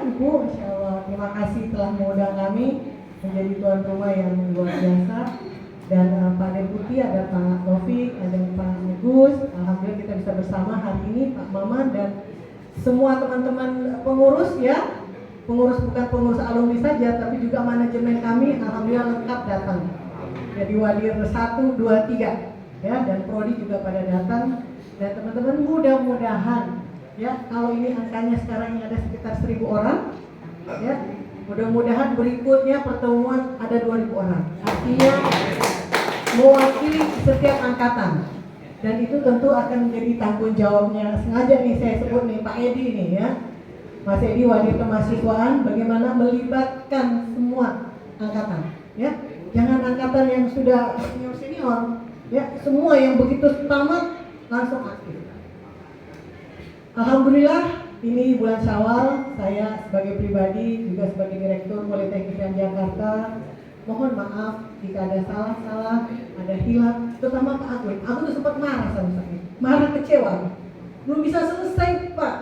Ibu, Masya Allah. Terima kasih telah mengundang kami menjadi tuan rumah yang luar biasa. Dan Pak Deputi, ada Pak Taufik, ada Pak Agus. Alhamdulillah kita bisa bersama hari ini, Pak Maman dan semua teman-teman pengurus ya. Pengurus bukan pengurus alumni saja, tapi juga manajemen kami alhamdulillah lengkap datang. Jadi Wadir 1, 2, 3 ya, dan Prodi juga pada datang. Dan teman-teman mudah-mudahan ya, kalau ini angkanya sekarang ini ada sekitar 1000 orang ya, mudah-mudahan berikutnya pertemuan ada 2000 orang. Artinya mewakili setiap angkatan. Dan itu tentu akan menjadi tanggung jawabnya. Sengaja nih saya sebut nih Pak Edi nih ya, Mas Edi Wadir Kemahasiswaan, bagaimana melibatkan semua angkatan ya. Jangan angkatan yang sudah senior ya, semua yang begitu tamat langsung aktif. Alhamdulillah ini bulan Syawal, saya sebagai pribadi juga sebagai Direktur Politeknik Jakarta mohon maaf jika ada salah-salah, ada hilaf, terutama Pak Agun. Aku tuh sempat marah sama saya, marah kecewa, belum bisa selesai Pak,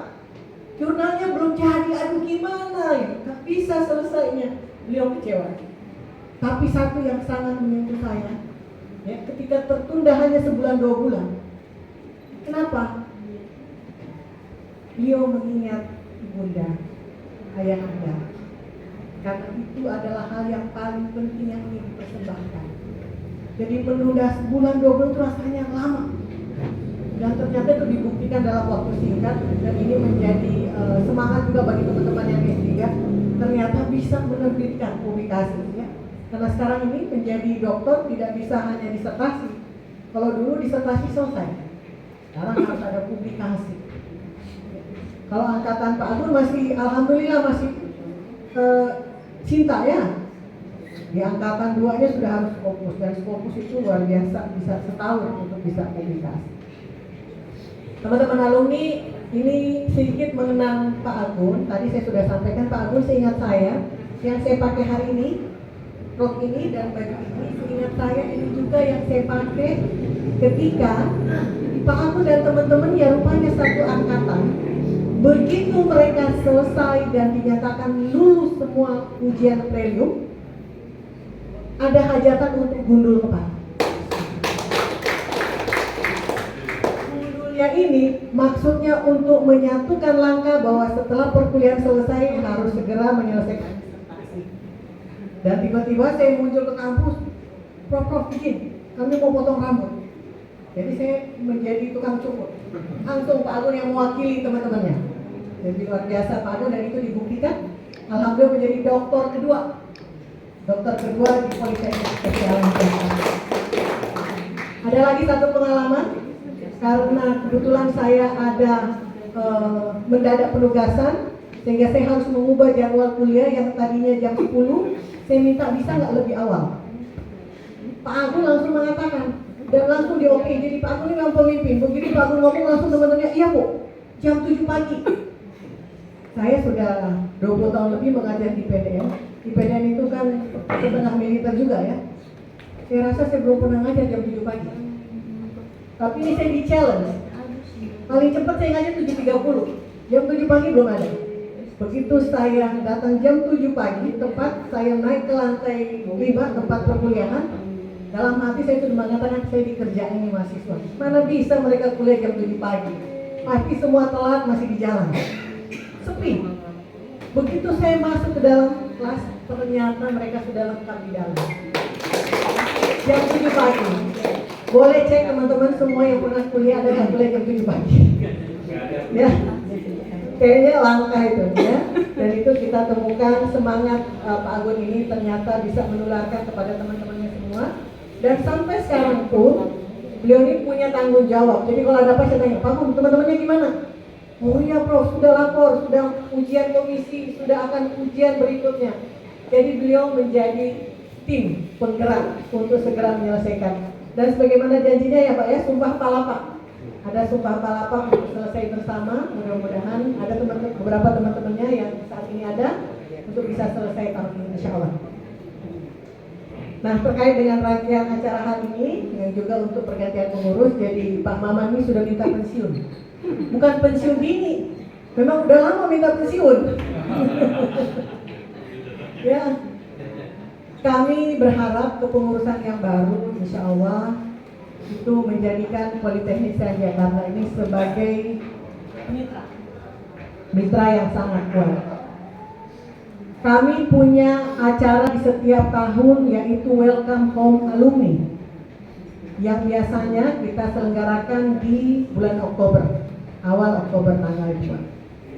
jurnalnya belum jadi, aduh gimana ya, tak bisa selesainya. Beliau kecewa. Tapi satu yang sangat menyentuh saya ya, ketika tertunda hanya sebulan 2 bulan. Kenapa? Beliau mengingat ibunda, ayah anda, karena itu adalah hal yang paling penting yang ingin dipersembahkan. Jadi menunda sebulan 2 bulan itu rasanya lama, dan ternyata itu dibuktikan dalam waktu singkat. Dan ini menjadi semangat juga bagi teman-teman yang S3, ternyata bisa menerbitkan publikasi ya. Karena sekarang ini menjadi dokter tidak bisa hanya disertasi. Kalau dulu disertasi selesai, sekarang harus ada publikasi. Kalau angkatan Pak Agun masih alhamdulillah masih cinta ya. Di angkatan 2-nya sudah harus fokus, dan fokus itu luar biasa, bisa setahun untuk bisa publikasi. Teman-teman alumni, ini sedikit mengenang Pak Agun. Tadi saya sudah sampaikan Pak Agun seingat saya, yang saya pakai hari ini, rok ini dan baju ini, seingat saya ini juga yang saya pakai ketika Pak Agun dan teman-teman ya rupanya satu angkatan. Begitu mereka selesai dan dinyatakan lulus semua ujian prelium, ada hajatan untuk gundul kepala. Gundulnya ini maksudnya untuk menyatukan langkah bahwa setelah perkuliahan selesai harus segera menyelesaikan disertasi. Dan tiba-tiba saya muncul ke kampus, Prof bikin, kami mau potong rambut. Jadi saya menjadi tukang cukur. Langsung Pak Agun yang mewakili teman-temannya. Jadi luar biasa Pak Agun, dan itu dibuktikan. Alhamdulillah menjadi dokter kedua di Politeknik Kesehatan Jakarta. Ada lagi satu pengalaman, karena kebetulan saya ada mendadak penugasan, sehingga saya harus mengubah jadwal kuliah yang tadinya jam 10, saya minta bisa nggak lebih awal. Pak Agun langsung mengatakan, dan langsung di oke. Jadi Pak Agun ini memang pemimpin. Begitu Pak Agun ngomong langsung teman-temannya, iya Bu, jam 7 pagi. Saya sudah 20 tahun lebih mengajar di PDN. Di PDN itu kan setengah militer juga ya. Saya rasa saya belum pernah ngajar jam 7 pagi. Tapi ini saya di challenge. Paling cepat saya ngajar 7.30. Jam 7 pagi belum ada. Begitu saya datang jam 7 pagi, tepat saya naik ke lantai 5 tempat perkuliahan. Dalam hati saya sudah mengatakan saya dikerjain ini mahasiswa. Mana bisa mereka kuliah jam 7 pagi. Pasti semua telat, masih di jalan. Sepi. Begitu saya masuk ke dalam kelas, ternyata mereka sudah lengkap di dalam. Jam 7 pagi. Boleh cek teman-teman semua yang pernah kuliah, ada yang kuliah jam 7 pagi. Ya. Kayaknya langka itu ya. Dan itu kita temukan semangat Pak Agun ini ternyata bisa menularkan kepada teman-temannya semua. Dan sampai sekarang pun beliau ini punya tanggung jawab. Jadi kalau ada apa saya tanya, Pak Agun teman-temannya gimana? Oh iya Prof, sudah lapor, sudah ujian komisi, sudah akan ujian berikutnya. Jadi beliau menjadi tim penggerak untuk segera menyelesaikan. Dan sebagaimana janjinya ya Pak ya, sumpah palapa. Ada sumpah palapa untuk selesai bersama. Mudah-mudahan ada beberapa teman-temannya yang saat ini ada untuk bisa selesai tahun ini, insya Allah. Nah, terkait dengan rangkaian acara hari ini yang juga untuk pergantian pengurus, jadi Pak Maman ini sudah minta pensiun. Bukan pensiun dini, Memang udah lama minta pensiun. Ya, kami berharap kepengurusan yang baru, insya Allah itu menjadikan Politeknik Jakarta ini sebagai mitra yang sangat kuat. Kami punya acara di setiap tahun yaitu Welcome Home Alumni yang biasanya kita selenggarakan di bulan Oktober, awal Oktober tanggal 2.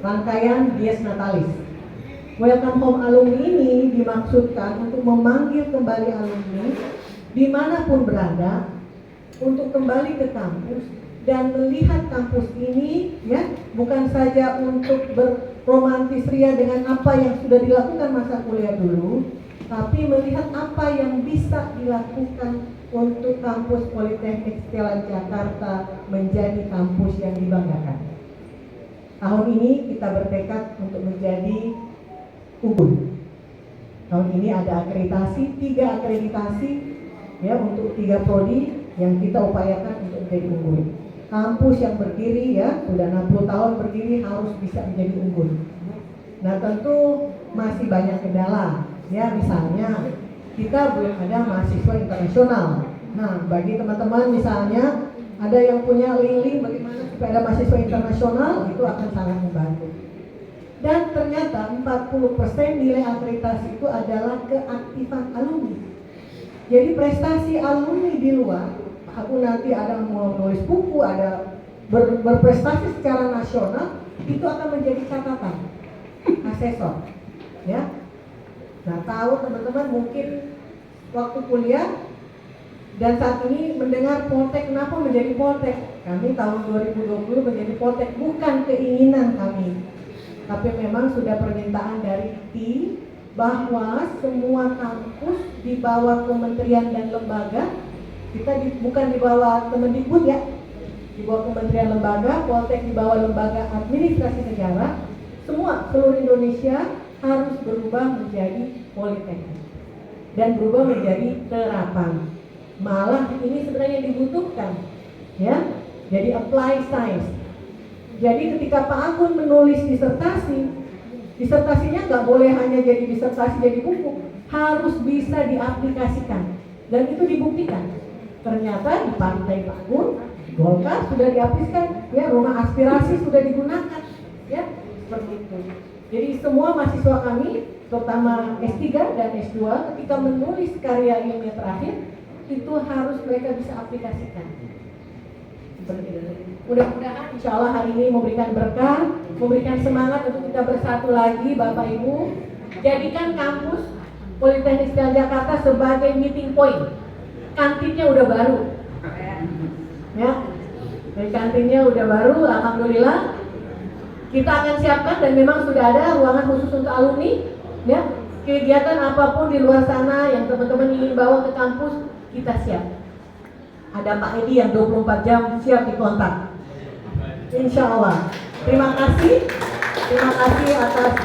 Rangkaian Dies Natalis. Welcome Home Alumni ini dimaksudkan untuk memanggil kembali alumni dimanapun berada untuk kembali ke kampus dan melihat kampus ini, ya, bukan saja untuk berromantis ria dengan apa yang sudah dilakukan masa kuliah dulu, tapi melihat apa yang bisa dilakukan untuk kampus Politeknik Setelan Jakarta menjadi kampus yang dibanggakan. Tahun ini kita bertekad untuk menjadi unggul. Tahun ini ada akreditasi, 3 akreditasi, ya, untuk 3 prodi yang kita upayakan untuk menjadi unggul. Kampus yang berdiri, ya, sudah 60 tahun berdiri harus bisa menjadi unggul. Nah, tentu masih banyak kendala, ya, misalnya kita belum ada mahasiswa internasional. Nah, bagi teman-teman misalnya ada yang punya link-link bagaimana supaya ada mahasiswa internasional, itu akan sangat membantu. Dan ternyata 40% nilai akreditasi itu adalah keaktifan alumni. Jadi prestasi alumni di luar, aku nanti ada mau nulis buku, ada berprestasi secara nasional, itu akan menjadi catatan asesor, ya. Nah, tahu teman-teman mungkin waktu kuliah dan saat ini mendengar Poltek, kenapa menjadi Poltek? Kami tahun 2020 menjadi Poltek bukan keinginan kami, tapi memang sudah permintaan dari ITI bahwa semua kampus di bawah kementerian dan lembaga, bukan di bawah Kemendikbud, ya, di bawah kementerian lembaga, Poltek di bawah lembaga administrasi negara, semua seluruh Indonesia harus berubah menjadi politeknik dan berubah menjadi terapan. Malah ini sebenarnya dibutuhkan, ya. Jadi apply science. Jadi ketika Pak Agun menulis disertasinya nggak boleh hanya jadi disertasi jadi buku, harus bisa diaplikasikan. Dan itu dibuktikan. Ternyata di Partai Pak Agun, Golkar sudah diaplikasikan, ya, rumah aspirasi sudah digunakan, ya, seperti itu. Jadi semua mahasiswa kami, terutama S3 dan S2, ketika menulis karya ilmiah terakhir, itu harus mereka bisa aplikasikan. Mudah-mudahan insya Allah hari ini memberikan berkah, memberikan semangat untuk kita bersatu lagi, Bapak Ibu. Jadikan kampus Politeknik Setelan Jakarta sebagai meeting point. Kantinnya udah baru, ya. Dari kantinnya udah baru, alhamdulillah. Kita akan siapkan dan memang sudah ada ruangan khusus untuk alumni, ya. Kegiatan apapun di luar sana yang teman-teman ingin bawa ke kampus, kita siap. Ada Pak Edi yang 24 jam siap dikontak. Insya Allah. Terima kasih atas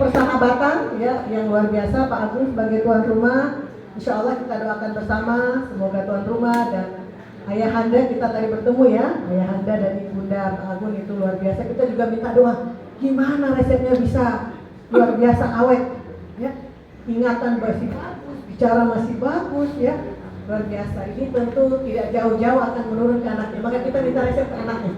persahabatan, ya, yang luar biasa Pak Agung sebagai tuan rumah. Insya Allah kita doakan bersama semoga tuan rumah dan Ayahanda kita tadi bertemu, ya, Ayahanda dan Ibunda Pak Agung itu luar biasa. Kita juga minta doa, gimana resepnya bisa luar biasa awet, ya, ingatan masih bagus, bicara masih bagus, ya, luar biasa. Ini tentu tidak jauh-jauh akan menurun ke anaknya, maka kita minta resep ke anaknya.